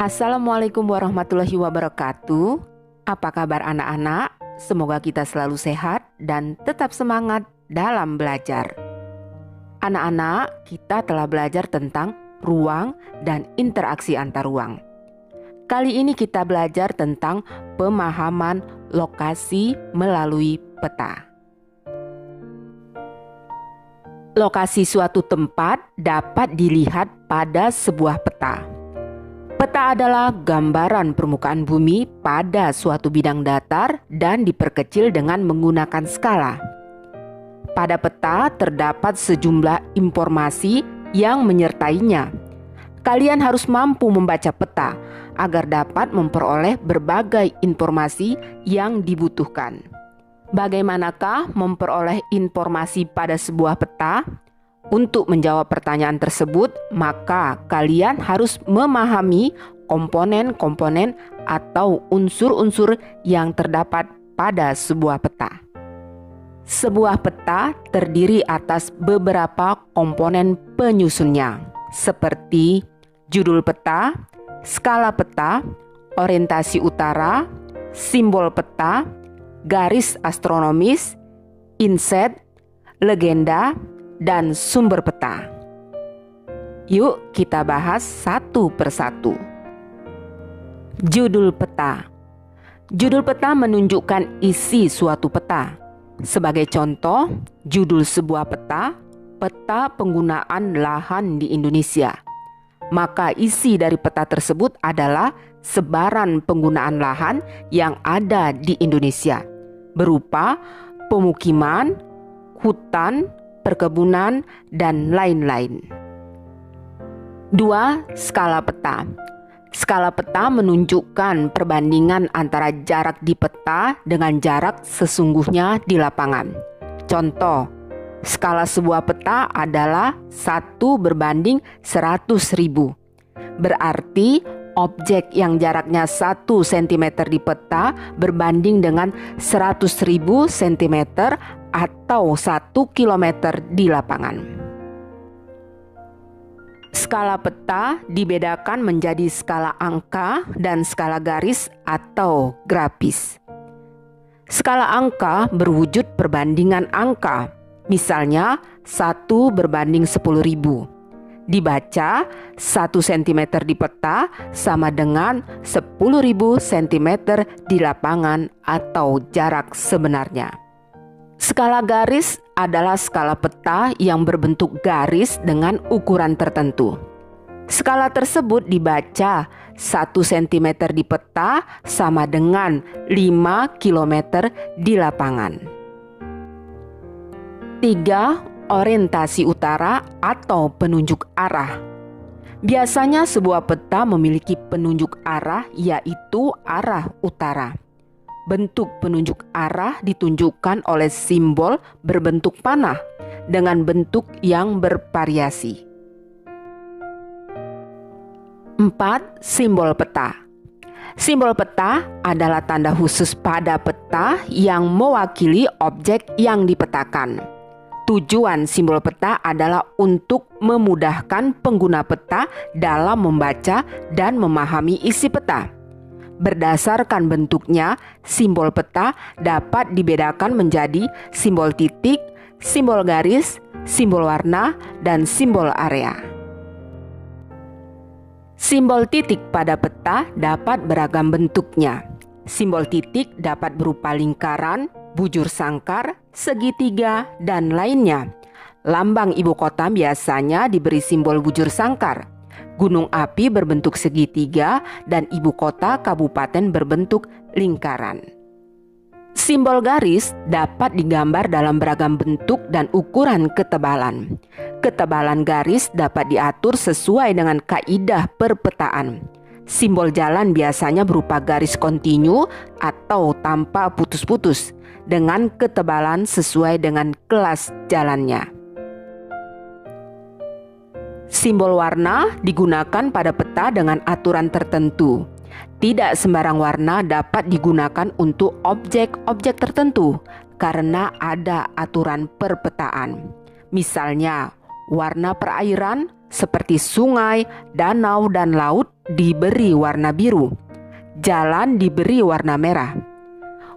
Assalamualaikum warahmatullahi wabarakatuh. Apa kabar anak-anak? Semoga kita selalu sehat dan tetap semangat dalam belajar. Anak-anak, kita telah belajar tentang ruang dan interaksi antar ruang. Kali ini kita belajar tentang pemahaman lokasi melalui peta. Lokasi suatu tempat dapat dilihat pada sebuah peta. Peta adalah gambaran permukaan bumi pada suatu bidang datar dan diperkecil dengan menggunakan skala. Pada peta terdapat sejumlah informasi yang menyertainya. Kalian harus mampu membaca peta agar dapat memperoleh berbagai informasi yang dibutuhkan. Bagaimanakah memperoleh informasi pada sebuah peta? Untuk menjawab pertanyaan tersebut, maka kalian harus memahami komponen-komponen atau unsur-unsur yang terdapat pada sebuah peta. Sebuah peta terdiri atas beberapa komponen penyusunnya, seperti judul peta, skala peta, orientasi utara, simbol peta, garis astronomis, inset, legenda, dan sumber peta. Yuk kita bahas satu persatu. Judul peta. Judul peta menunjukkan isi suatu peta. Sebagai contoh, judul sebuah peta, peta penggunaan lahan di Indonesia. Maka isi dari peta tersebut adalah sebaran penggunaan lahan yang ada di Indonesia, berupa pemukiman, hutan, perkebunan, dan lain-lain. 2. Skala peta. Skala peta menunjukkan perbandingan antara jarak di peta dengan jarak sesungguhnya di lapangan. Contoh, skala sebuah peta adalah 1:100.000. Berarti objek yang jaraknya 1 cm di peta berbanding dengan 100.000 cm atau 1 km di lapangan. Skala peta dibedakan menjadi skala angka dan skala garis atau grafis. Skala angka berwujud perbandingan angka, misalnya 1:10.000. Dibaca 1 cm di peta sama dengan 10.000 cm di lapangan atau jarak sebenarnya. Skala garis adalah skala peta yang berbentuk garis dengan ukuran tertentu. Skala tersebut dibaca 1 cm di peta sama dengan 5 km di lapangan. 3. Orientasi utara atau penunjuk arah. Biasanya sebuah peta memiliki penunjuk arah, yaitu arah utara. Bentuk penunjuk arah ditunjukkan oleh simbol berbentuk panah dengan bentuk yang bervariasi. 4. Simbol peta. Simbol peta adalah tanda khusus pada peta yang mewakili objek yang dipetakan. Tujuan simbol peta adalah untuk memudahkan pengguna peta dalam membaca dan memahami isi peta. Berdasarkan bentuknya, simbol peta dapat dibedakan menjadi simbol titik, simbol garis, simbol warna, dan simbol area. Simbol titik pada peta dapat beragam bentuknya. Simbol titik dapat berupa lingkaran, bujur sangkar, segitiga, dan lainnya. Lambang ibu kota biasanya diberi simbol bujur sangkar. Gunung api berbentuk segitiga dan ibu kota kabupaten berbentuk lingkaran. Simbol garis dapat digambar dalam beragam bentuk dan ukuran ketebalan. Ketebalan garis dapat diatur sesuai dengan kaidah perpetaan. Simbol jalan biasanya berupa garis kontinu atau tanpa putus-putus dengan ketebalan sesuai dengan kelas jalannya. Simbol warna digunakan pada peta dengan aturan tertentu. Tidak sembarang warna dapat digunakan untuk objek-objek tertentu karena ada aturan perpetaan. Misalnya, warna perairan seperti sungai, danau, dan laut diberi warna biru. Jalan diberi warna merah.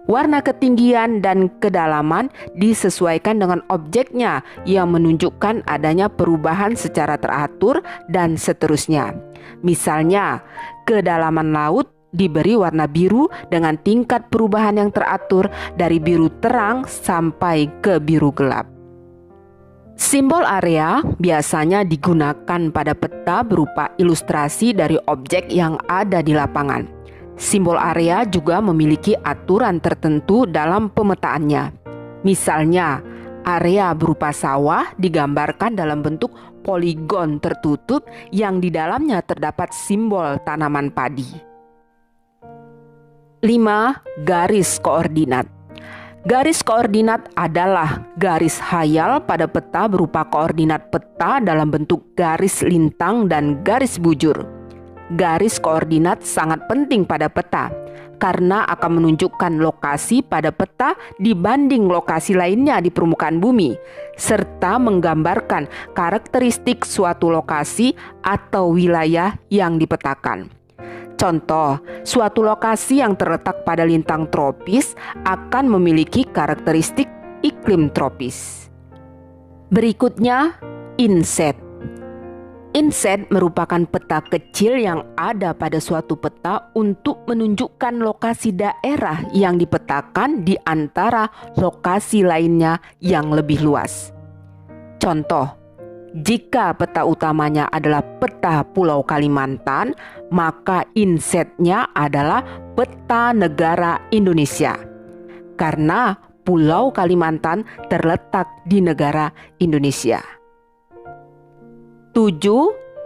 Warna ketinggian dan kedalaman disesuaikan dengan objeknya yang menunjukkan adanya perubahan secara teratur dan seterusnya. Misalnya, kedalaman laut diberi warna biru dengan tingkat perubahan yang teratur dari biru terang sampai ke biru gelap. Simbol area biasanya digunakan pada peta berupa ilustrasi dari objek yang ada di lapangan. Simbol area juga memiliki aturan tertentu dalam pemetaannya. Misalnya, area berupa sawah digambarkan dalam bentuk poligon tertutup yang di dalamnya terdapat simbol tanaman padi. 5. Garis koordinat. Garis koordinat adalah garis hayal pada peta berupa koordinat peta dalam bentuk garis lintang dan garis bujur. Garis koordinat sangat penting pada peta karena akan menunjukkan lokasi pada peta dibanding lokasi lainnya di permukaan bumi, serta menggambarkan karakteristik suatu lokasi atau wilayah yang dipetakan. Contoh, suatu lokasi yang terletak pada lintang tropis akan memiliki karakteristik iklim tropis. Berikutnya, inset. Inset merupakan peta kecil yang ada pada suatu peta untuk menunjukkan lokasi daerah yang dipetakan di antara lokasi lainnya yang lebih luas. Contoh, jika peta utamanya adalah peta Pulau Kalimantan, maka insetnya adalah peta negara Indonesia. Karena Pulau Kalimantan terletak di negara Indonesia. 7.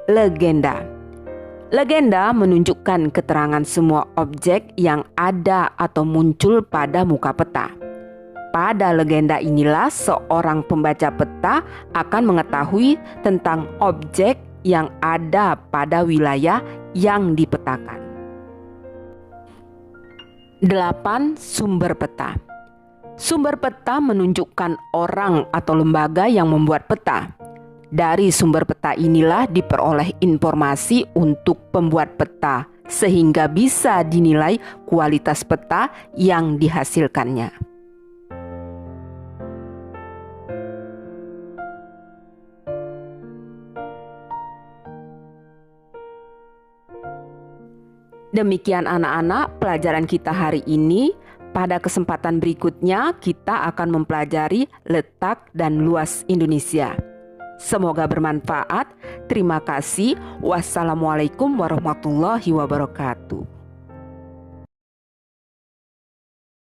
Legenda. Legenda menunjukkan keterangan semua objek yang ada atau muncul pada muka peta. Pada legenda inilah seorang pembaca peta akan mengetahui tentang objek yang ada pada wilayah yang dipetakan. 8. Sumber peta. Sumber peta menunjukkan orang atau lembaga yang membuat peta. Dari sumber peta inilah diperoleh informasi untuk pembuat peta, sehingga bisa dinilai kualitas peta yang dihasilkannya. Demikian anak-anak pelajaran kita hari ini. Pada kesempatan berikutnya kita akan mempelajari letak dan luas Indonesia. Semoga bermanfaat. Terima kasih. Wassalamualaikum warahmatullahi wabarakatuh.